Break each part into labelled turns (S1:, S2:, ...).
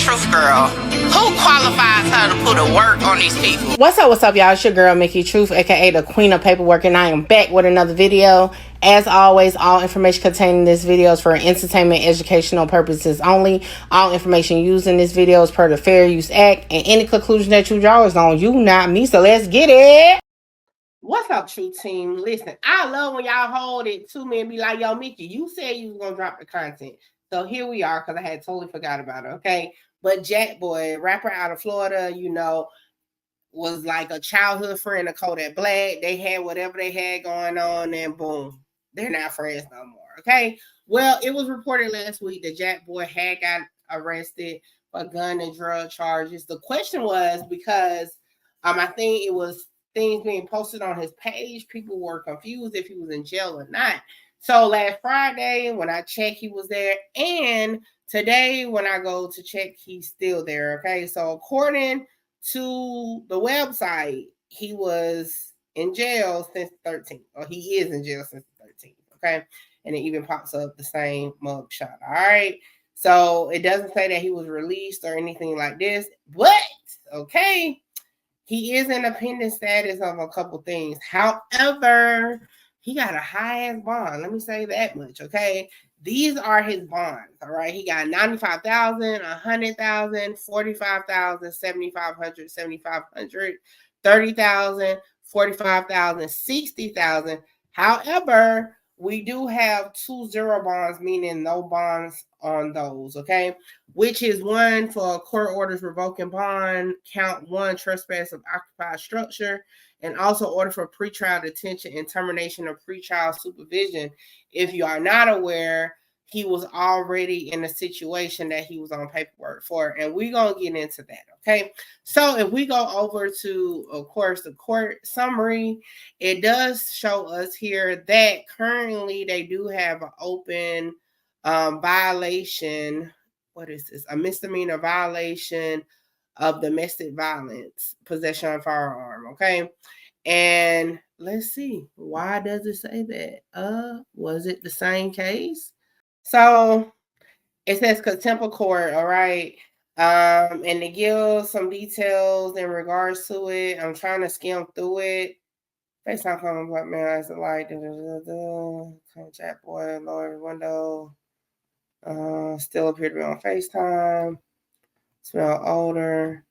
S1: Truth girl. Who qualifies her to put a work on these people?
S2: What's up, y'all? It's your girl, Mickey Truth, aka the Queen of Paperwork, and I am back with another video. As always, all information contained in this video is for entertainment, educational purposes only. All information used in this video is per the Fair Use Act, and any conclusion that you draw is on you, not me. So let's get it. What's up, Truth Team? Listen, I love when y'all hold it to me and be like, yo, Mickey, you said you was going to drop the content. So here we are, because I had totally forgot about it, okay? But Jackboy, rapper out of Florida, you know, was like a childhood friend of Kodak Black. They had whatever they had going on, and boom, they're not friends no more, okay? Well, it was reported last week that Jackboy had got arrested for gun and drug charges. The question was because I think it was things being posted on his page. People were confused if he was in jail or not. So last Friday, when I checked, he was there. And today, when I go to check, he's still there, okay? So according to the website, he was in jail since the 13th, or he is in jail since the 13th, okay? And it even pops up the same mugshot, all right? So it doesn't say that he was released or anything like this, but, okay, he is in a pending status of a couple things. However, he got a high-ass bond. Let me say that much, okay? These are his bonds, all right? He got $95,000, $100,000, $45,000, $7,500, $7,500, $30,000, $45,000, $60,000. However, we do have 2 0 bonds, meaning no bonds on those, okay? Which is one for court orders revoking bond, count 1, trespass of occupied structure, and also order for pretrial detention and termination of pretrial supervision. If you are not aware, he was already in a situation that he was on paperwork for, and we're going to get into that, okay? So if we go over to, of course, the court summary, it does show us here that currently they do have an open violation. What is this? A misdemeanor violation of domestic violence, possession of firearm, okay? And let's see, why does it say that? Was it the same case? So it says contempt of court, all right. And it gives some details in regards to it. I'm trying to skim through it. FaceTime coming black man as a light. Jackboy, lower window. Still appear to be on FaceTime. Smell older.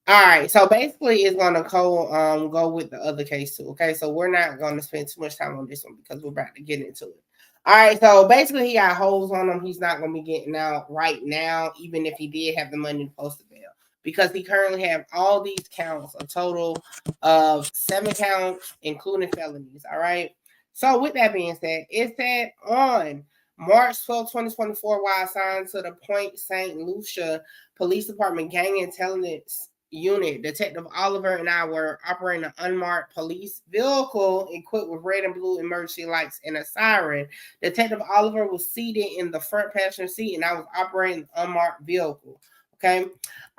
S2: All right, so basically it's gonna go with the other case too. Okay, so we're not gonna spend too much time on this one because we're about to get into it. All right, so basically he got holes on him. He's not gonna be getting out right now, even if he did have the money to post the bail, because he currently have all these counts, a total of 7 counts, including felonies. All right. So with that being said, it said on March 12, 2024, while assigned to the Point St. Lucia Police Department Gang Intelligence Unit, Detective Oliver and I were operating an unmarked police vehicle equipped with red and blue emergency lights and a siren. Detective Oliver was seated in the front passenger seat, and I was operating an unmarked vehicle. Okay,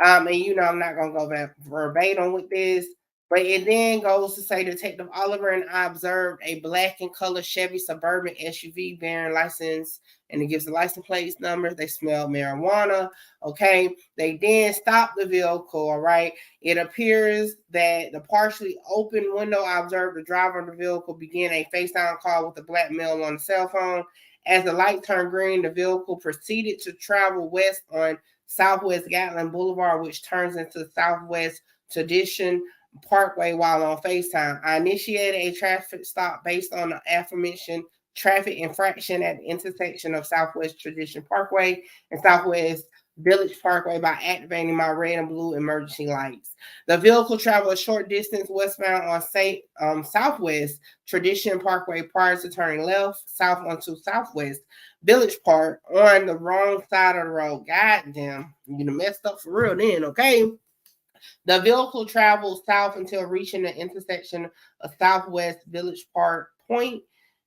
S2: and you know I'm not gonna go back verbatim with this, but it then goes to say Detective Oliver and I observed a black and color Chevy Suburban SUV bearing license, and it gives the license plate numbers. They smell marijuana. Okay. They then stopped the vehicle. All right. It appears that the partially open window, I observed the driver of the vehicle begin a FaceTime call with a black male on the cell phone. As the light turned green, the vehicle proceeded to travel west on Southwest Gatlin Boulevard, which turns into Southwest Tradition Parkway while on FaceTime. I initiated a traffic stop based on the aforementioned traffic infraction at the intersection of Southwest Tradition Parkway and Southwest Village Parkway by activating my red and blue emergency lights. The vehicle traveled a short distance westbound on Southwest Tradition Parkway prior to turning left south onto Southwest Village Park on the wrong side of the road. Goddamn, you done messed up for real then, okay? The vehicle traveled south until reaching the intersection of Southwest Village Park Point.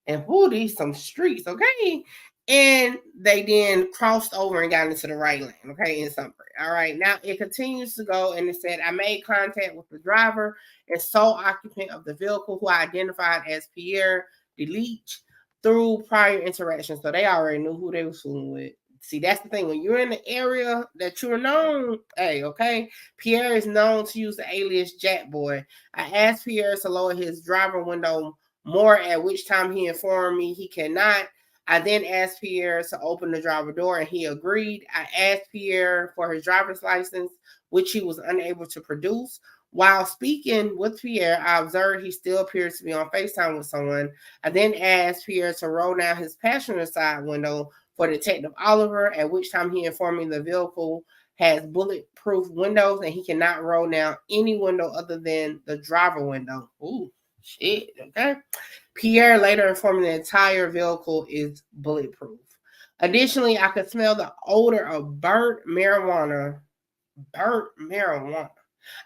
S2: And these some streets, okay? And they then crossed over and got into the right lane, okay, in summary. All right, now it continues to go, and it said, I made contact with the driver and sole occupant of the vehicle, who I identified as Pierre DeLeach, through prior interactions. So they already knew who they were fooling with. See, that's the thing. When you're in the area that you're known, hey, okay, Pierre is known to use the alias Jackboy. I asked Pierre to lower his driver window more, at which time he informed me he cannot. I then asked Pierre to open the driver door, and he agreed. I asked Pierre for his driver's license, which he was unable to produce. While speaking with Pierre, I observed he still appears to be on FaceTime with someone. I then asked Pierre to roll down his passenger side window for Detective Oliver, at which time he informed me the vehicle has bulletproof windows and he cannot roll down any window other than the driver window. Ooh, shit, okay. Pierre later informed me the entire vehicle is bulletproof. Additionally, I could smell the odor of burnt marijuana.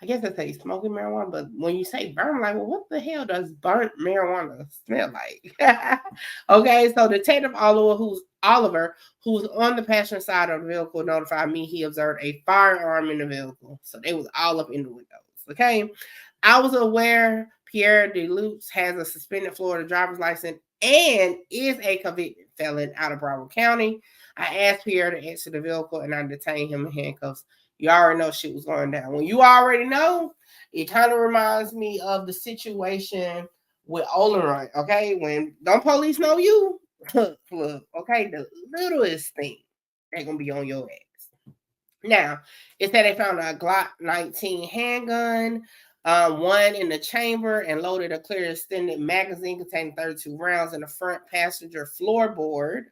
S2: I guess they say smoking marijuana, but when you say burnt, I'm like, well, what the hell does burnt marijuana smell like? Okay, so Detective Oliver, who's on the passenger side of the vehicle, notified me he observed a firearm in the vehicle. So they was all up in the windows. Okay. I was aware Pierre DeLutz has a suspended Florida driver's license and is a convicted felon out of Broward County. I asked Pierre to exit the vehicle and I detained him in handcuffs. You already know shit was going down. When you already know, it kind of reminds me of the situation with Oleron, okay? When don't police know you, look, okay, the littlest thing, they're going to be on your ass. Now, it said they found a Glock 19 handgun, one in the chamber, and loaded a clear extended magazine containing 32 rounds in the front passenger floorboard.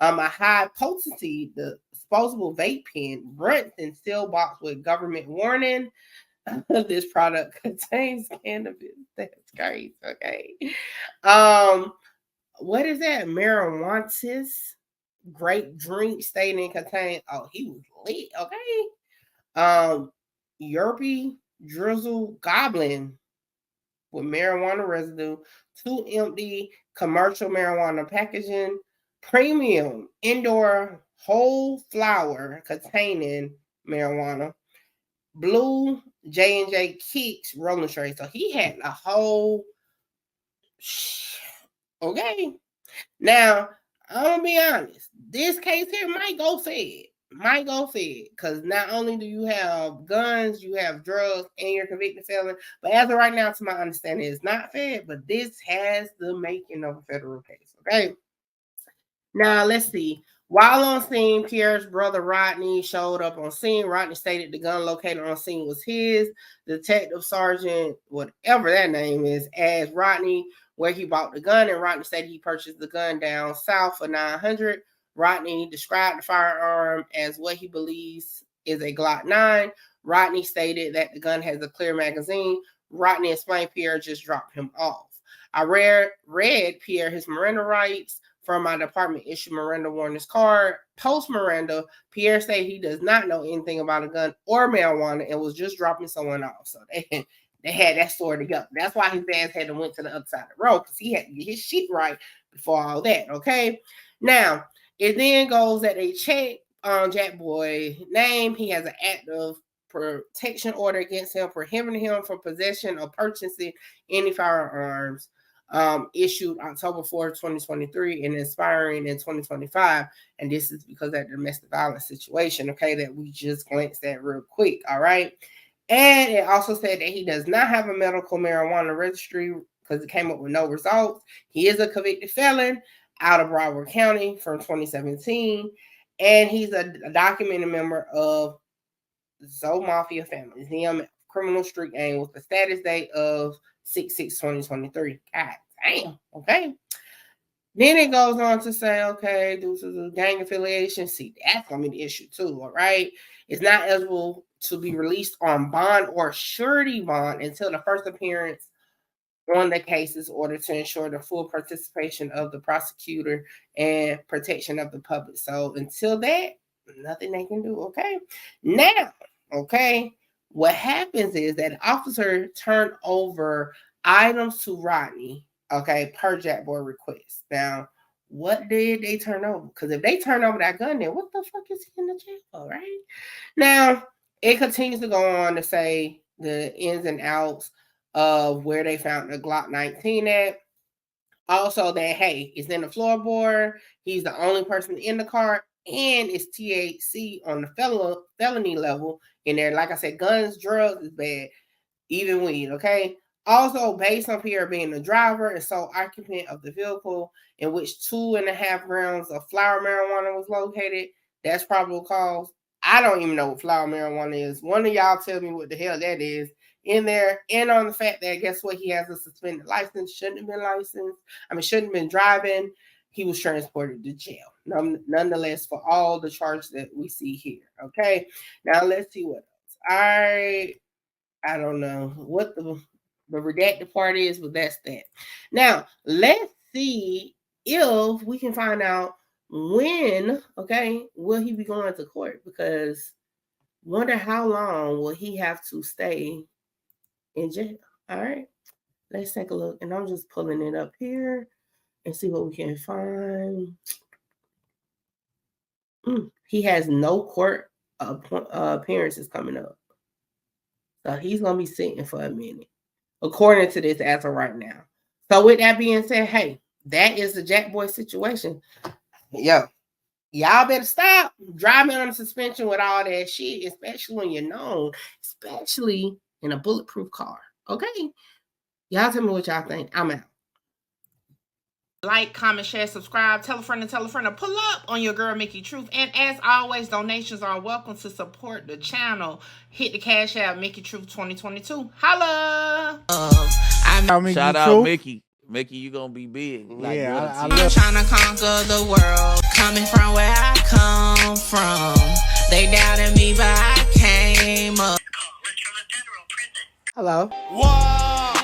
S2: A high potency, the disposable vape pen, wrapped in steel box with government warning. This product contains cannabis. That's crazy. Okay. What is that? Marijuana. Grape drink stating contain. Oh, he was lit. Okay. Yerpy drizzle goblin with marijuana residue, 2 empty commercial marijuana packaging, premium indoor whole flower containing marijuana, blue J&J Kicks rolling tray. So he had a whole. Okay. Now, I'm gonna be honest. This case here might go fed. Because not only do you have guns, you have drugs, and you're convicted felon. But as of right now, to my understanding, it's not fed. But this has the making of a federal case. Okay. Now let's see. While on scene, Pierre's brother Rodney showed up on scene. Rodney stated the gun located on scene was his. Detective Sergeant, whatever that name is, asked Rodney where he bought the gun, and Rodney said he purchased the gun down south for $900. Rodney described the firearm as what he believes is a Glock 9. Rodney stated that the gun has a clear magazine. Rodney explained Pierre just dropped him off. I read Pierre his Miranda rights from my department issued Miranda warnings card. Post Miranda, Pierre said he does not know anything about a gun or marijuana and was just dropping someone off. So they had that story together. That's why his ass had to went to the other side of the road because he had to get his shit right before all that. Okay. Now it then goes that they check on Jackboy's name. He has an active protection order against him, prohibiting him from possession or purchasing any firearms. Issued October 4th, 2023 and expiring in 2025. And this is because of that domestic violence situation, okay, that we just glanced at real quick, all right? And it also said that he does not have a medical marijuana registry because it came up with no results. He is a convicted felon out of Broward County from 2017, and he's a documented member of Zoe Mafia family, ZM criminal street gang with the status date of 6/6/2023. God damn. Okay. Then it goes on to say, okay, due to the gang affiliation, see, that's going to be the issue too, all right? It's not eligible to be released on bond or surety bond until the first appearance on the case is ordered to ensure the full participation of the prosecutor and protection of the public. So until that, nothing they can do, okay? Now, okay, what happens is that the officer turned over items to Rodney, okay, per Jackboy request. Now, what did they turn over? Because if they turn over that gun, then what the fuck is he in the jail for, right? Now, it continues to go on to say the ins and outs of where they found the Glock 19 at. Also, that hey, it's in the floorboard. He's the only person in the car, and it's THC on the felony level in there. Like I said, guns, drugs is bad, even weed, okay? Also, based on Pierre being the driver and sole occupant of the vehicle in which 2.5 grams of flower marijuana was located, that's probable cause. I don't even know what flower marijuana is. One of y'all tell me what the hell that is in there. And on the fact that, guess what? He has a suspended license, shouldn't have been licensed. Shouldn't have been driving. He was transported to jail. Nonetheless, for all the charges that we see here. Okay. Now let's see what else. All right. I don't know what the redacted part is, but that's that. Now, let's see if we can find out when, okay, will he be going to court? Because wonder how long will he have to stay in jail? All right, let's take a look. And I'm just pulling it up here and see what we can find. He has no court appearances coming up. So he's going to be sitting for a minute, according to this as of right now. So with that being said, hey, that is the Jackboy situation. Yo, y'all better stop driving on suspension with all that shit, especially when you're known, especially in a bulletproof car. Okay? Y'all tell me what y'all think. I'm out. Like, comment, share, subscribe, tell a friend to pull up on your girl Mickey Truth. And as always, donations are welcome to support the channel. Hit the Cash App, Mickey Truth 2022. Holla!
S3: Shout out Mickey. Mickey, you gonna be big. Like,
S1: yeah, I'm trying to conquer the world. Coming from where I come from. They doubted me, but I came up.
S2: Hello.
S3: Wow.